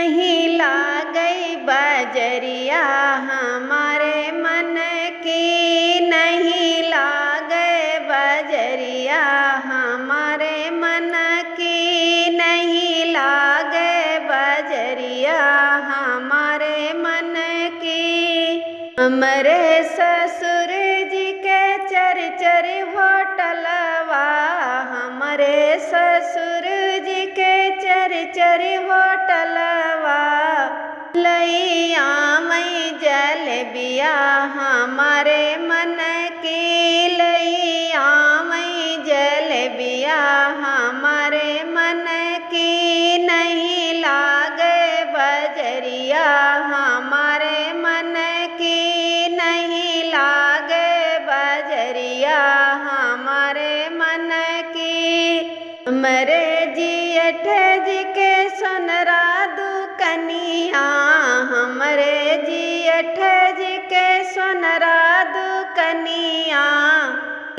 नहीं लागई बजरिया हमारे मन की, नहीं लागे बजरिया हमारे मन की, नहीं लागे बजरिया हमारे मन की। हमरे ससुर जी के चर होटलवा, हमारे ससुर जी के चर होटलवा, लैया मई जलेबिया हमारे मन की, लैया मई जलेबिया हमारे मन की। नहीं लागे बजरिया हमारे मन की, नहीं लागे बजरिया हमारे मन की। हमरे जियठ जी के सोनरा दुकनिया, हमरे जियठ जी के सोनरा दुकनिया,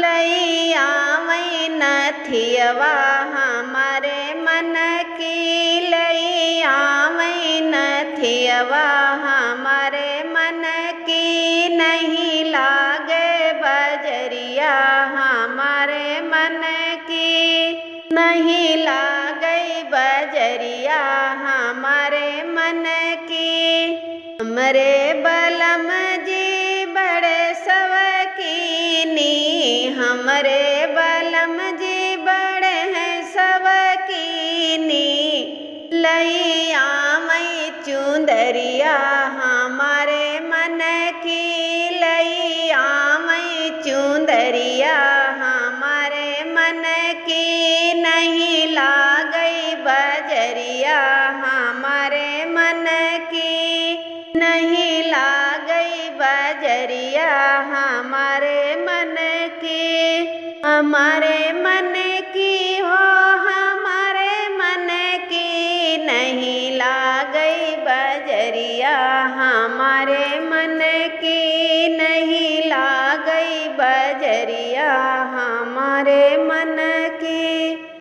लैया मई नथियवा हमारे मन की, लैया मई नथियवा हमारे मन की। नहीं लागे बजरिया हमारे मन की, नहीं लागई बजरिया हमारे मन की। हमरे बलम जी बड़े सवकीनी, हमरे बलम जी बड़े हैं सवकीनी, लैया मई चुंदरिया हमारे मन की, लैया मई चुंदरिया हमारे मन की। नहीं लागई बजरिया हमारे मन की, नहीं लागई बजरिया हमारे मन की। हमारे